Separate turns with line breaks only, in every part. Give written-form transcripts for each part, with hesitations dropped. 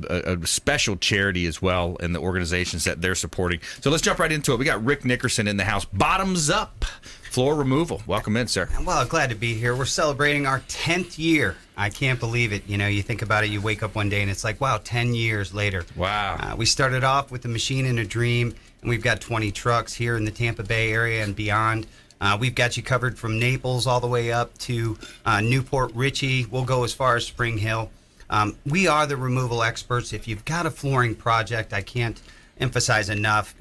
a special charity as well, and the organizations that they're supporting. So let's jump right into it. We got Rick Nickerson in the house. Bottoms Up Floor Removal. Welcome in, sir.
Well, glad to be here. We're celebrating our 10th year. I can't believe it. You know, you think about it, you wake up one day and it's like, wow, 10 years later.
Wow.
We started off with a machine and a dream, and we've got 20 trucks here in the Tampa Bay area and beyond. We've got you covered from Naples all the way up to Newport Richey. We'll go as far as Spring Hill. We are the removal experts. If you've got a flooring project, I can't emphasize enough,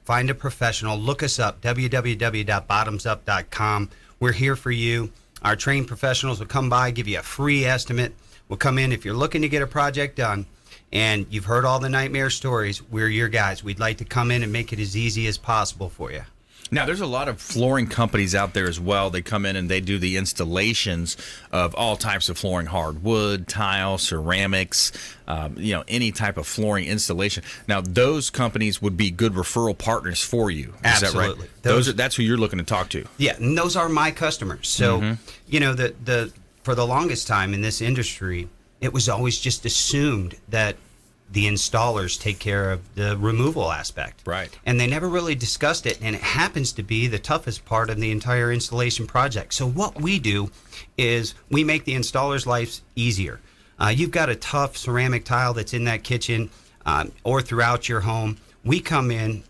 find a professional. Look us up, www.bottomsup.com. We're here for you. Our trained professionals will come by, give you a free estimate. We'll come in if you're looking to get a project done and you've heard all the nightmare stories. We're your guys. We'd like to come in and make it as easy as possible for you.
Now, there's a lot of flooring companies out there as well. They come in and they do the installations of all types of flooring, hardwood, tile, ceramics, any type of flooring installation. Now, those companies would be good referral partners for you. Is
Absolutely.
that right? That's who you're looking to talk to.
Yeah, and those are my customers. So, for the longest time in this industry, it was always just assumed that the installers take care of the removal aspect.
Right.
And they never really discussed it, and it happens to be the toughest part of the entire installation project. So what we do is we make the installer's life easier. You've got a tough ceramic tile that's in that kitchen or throughout your home. We come in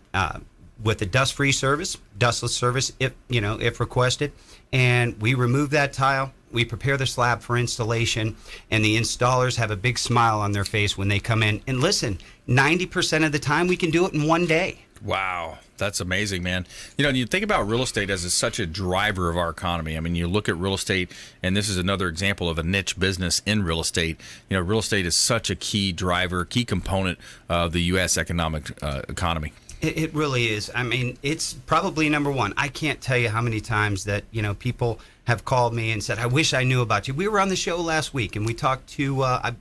with a dust-free service, dustless service if requested, and we remove that tile. We prepare the slab for installation, and the installers have a big smile on their face when they come in. And listen, 90% of the time we can do it in one day.
Wow, that's amazing, man. You think about real estate as such a driver of our economy. I mean, you look at real estate, and this is another example of a niche business in real estate. Real estate is such a key driver, key component of the U.S. economic economy.
It really is. I mean, it's probably number one. I can't tell you how many times that, people have called me and said, I wish I knew about you. We were on the show last week, and we talked to, I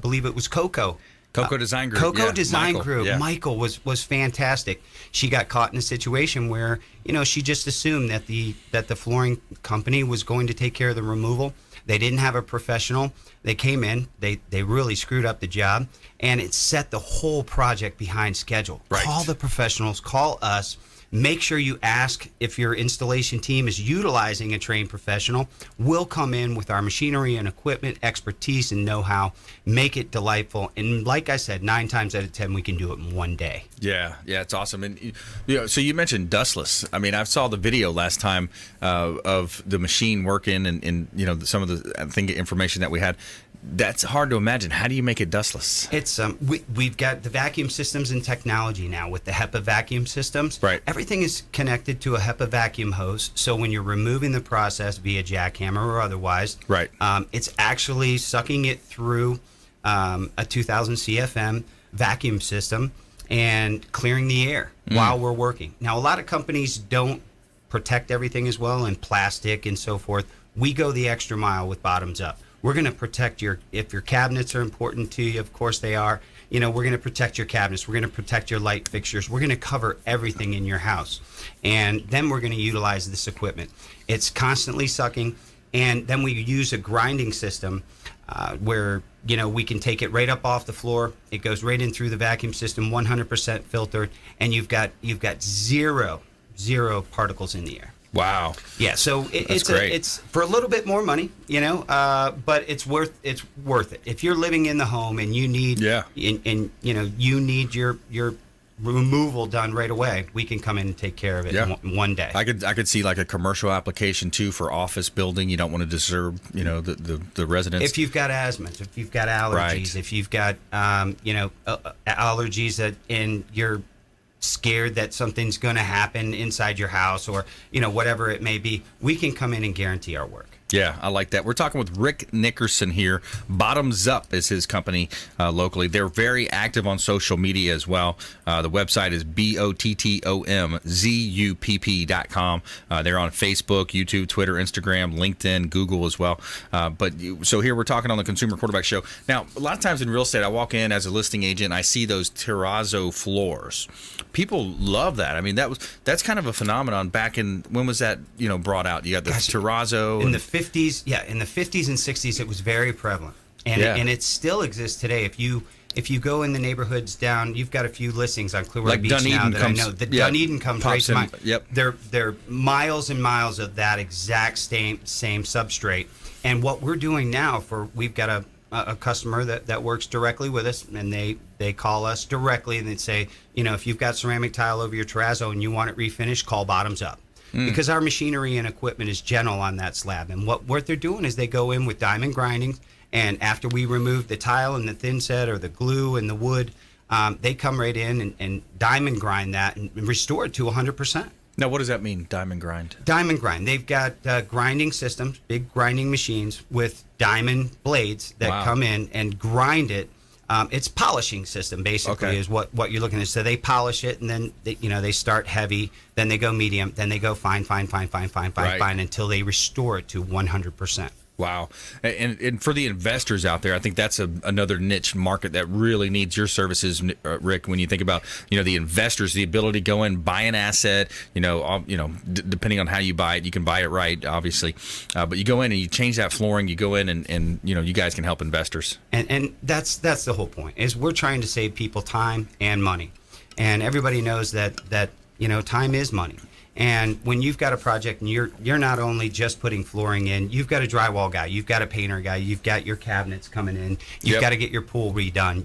believe it was Coco.
Coco Design Group.
Coco
Yeah,
Design
Michael.
Group.
Yeah.
Michael was fantastic. She got caught in a situation where, she just assumed that the flooring company was going to take care of the removal. They didn't have a professional. They came in. They really screwed up the job, and it set the whole project behind schedule.
Right.
Call the professionals. Call us. Make sure you ask if your installation team is utilizing a trained professional. We'll come in with our machinery and equipment, expertise, and know-how, make it delightful. And like I said, 9 times out of 10, we can do it in one day.
Yeah, it's awesome. And so you mentioned dustless. I mean, I saw the video last time of the machine working, and some of the information that we had. That's hard to imagine. How do you make it dustless?
It's we've got the vacuum systems and technology now with the HEPA vacuum systems.
Right.
Everything is connected to a HEPA vacuum hose. So when you're removing the process via jackhammer or otherwise,
right,
it's actually sucking it through a 2000 CFM vacuum system and clearing the air while we're working. Now, a lot of companies don't protect everything as well in plastic and so forth. We go the extra mile with Bottoms Up. We're going to protect if your cabinets are important to you, of course they are. We're going to protect your cabinets. We're going to protect your light fixtures. We're going to cover everything in your house. And then we're going to utilize this equipment. It's constantly sucking. And then we use a grinding system where, we can take it right up off the floor. It goes right in through the vacuum system, 100% filtered. And you've got zero particles in the air.
Wow.
Yeah, so it's for a little bit more money, but it's worth it. If you're living in the home and you need you need your removal done right away, we can come in and take care of it in one day.
I could see like a commercial application too for office building. You don't want to disturb, the residents.
If you've got asthma, if you've got allergies,
right,
if you've got allergies that in your scared that something's going to happen inside your house or whatever it may be, we can come in and guarantee our work.
Yeah, I like that. We're talking with Rick Nickerson here. Bottoms Up is his company locally. They're very active on social media as well. The website is BOTTOMZUPP.com. They're on Facebook, YouTube, Twitter, Instagram, LinkedIn, Google as well. So here we're talking on the Consumer Quarterback Show. Now, a lot of times in real estate, I walk in as a listing agent, I see those terrazzo floors. People love that. I mean, that's kind of a phenomenon back in, when was that brought out? You got the terrazzo.
In the 50s, in the 50s and 60s, it was very prevalent. and it still exists today. If you go in the neighborhoods down, you've got a few listings on Clearwater
Like
Beach
Dunedin
now that
comes,
I know. The Dunedin comes right to mind.
Yep.
They're miles and miles of that exact same substrate. And what we're doing now we've got a customer that works directly with us, and they call us directly and they say, if you've got ceramic tile over your terrazzo and you want it refinished, call Bottoms Up. Because our machinery and equipment is gentle on that slab. And what they're doing is they go in with diamond grinding, and after we remove the tile and the thin set or the glue and the wood, they come right in and diamond grind that and restore it to 100%.
Now, what does that mean, diamond grind?
Diamond grind. They've got grinding systems, big grinding machines with diamond blades that come in and grind it. It's polishing system, basically, is what you're looking at. So they polish it, and then they start heavy, then they go medium, then they go fine, until they restore it to 100%.
Wow. And for the investors out there, I think that's another niche market that really needs your services, Rick, when you think about, the investors, the ability to go in, buy an asset, depending on how you buy it, you can buy it right, obviously. But you go in and you change that flooring, you go in and you guys can help investors. And
that's the whole point, is we're trying to save people time and money. And everybody knows that time is money. And when you've got a project and you're not only just putting flooring in, you've got a drywall guy, you've got a painter guy, you've got your cabinets coming in, you've got to get your pool redone.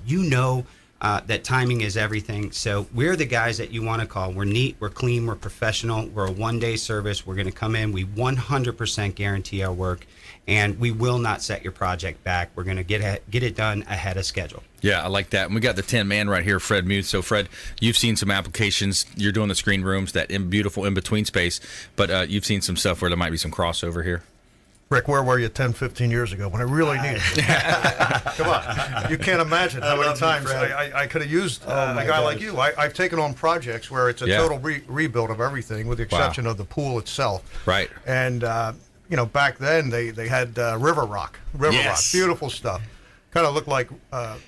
That timing is everything. So we're the guys that you want to call. We're neat, we're clean, we're professional. We're a one-day service. We're going to come in. We 100% guarantee our work, and we will not set your project back. We're going to get it done ahead of schedule.
Yeah, I like that. And we got the 10 man right here, Fred Muth. So, Fred, you've seen some applications. You're doing the screen rooms, that beautiful in-between space. But you've seen some stuff where there might be some crossover here.
Rick, where were you 10, 15 years ago when I really needed it? Come on. You can't imagine how many times I could have used a guy like you. I've taken on projects where it's a total rebuild of everything, with the exception of the pool itself.
Right.
And, back then they had River Rock. Beautiful stuff. Kind of looked like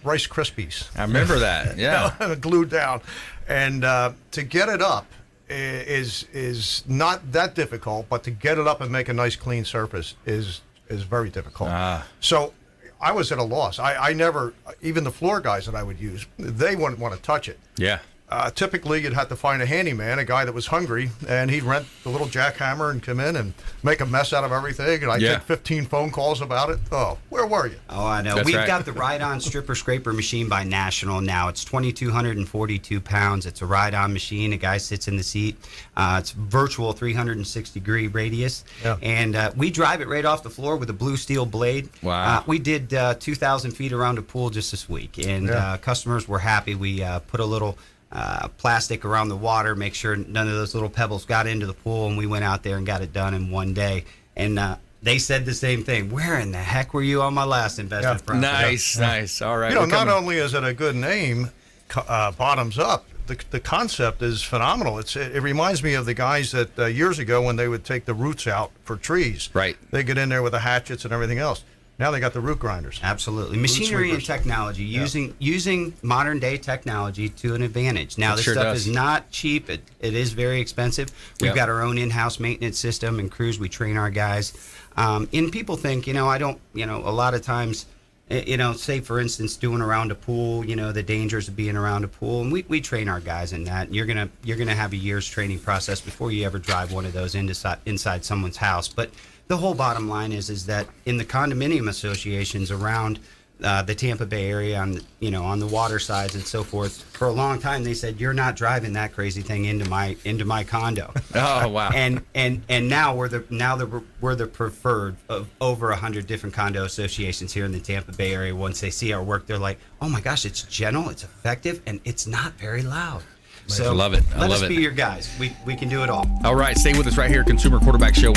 Rice Krispies.
I remember that, yeah.
Glued down. And to get it up is not that difficult, but to get it up and make a nice clean surface is very difficult. So I was at a loss. I never, even the floor guys that I would use, they wouldn't want to touch it.
Yeah.
Typically, you'd have to find a handyman, a guy that was hungry, and he'd rent the little jackhammer and come in and make a mess out of everything. And I'd get 15 phone calls about it. Oh, where were you?
Oh, I know. We've got the ride-on stripper scraper machine by National now. It's 2,242 pounds. It's a ride-on machine. A guy sits in the seat. It's virtual 360-degree radius. Yeah. And we drive it right off the floor with a blue steel blade.
Wow.
We did 2,000 feet around a pool just this week, and customers were happy. We put a little plastic around the water, make sure none of those little pebbles got into the pool, and we went out there and got it done in one day. And they said the same thing. Where in the heck were you on my last investment project?
Nice. All right.
Not only is it a good name, Bottoms Up, the concept is phenomenal. It reminds me of the guys that years ago when they would take the roots out for trees.
Right.
They get in there with the hatchets and everything else. Now they got the root grinders.
Absolutely. Machinery and technology, using modern day technology to an advantage. Now, this stuff is not cheap. It is very expensive. We've got our own in-house maintenance system and crews. We train our guys. And people think, I don't, a lot of times, say for instance, doing around a pool, the dangers of being around a pool, and we train our guys in that. And you're gonna have a year's training process before you ever drive one of those inside someone's house. But the whole bottom line is that in the condominium associations around the Tampa Bay area, on the water sides and so forth, for a long time they said, you're not driving that crazy thing into my condo.
Oh wow!
And now we're the preferred of over 100 different condo associations here in the Tampa Bay area. Once they see our work, they're like, oh my gosh, it's gentle, it's effective, and it's not very loud. So
I love it.
Let us be your guys. We can do it all.
All right, stay with us right here, Consumer Quarterback Show.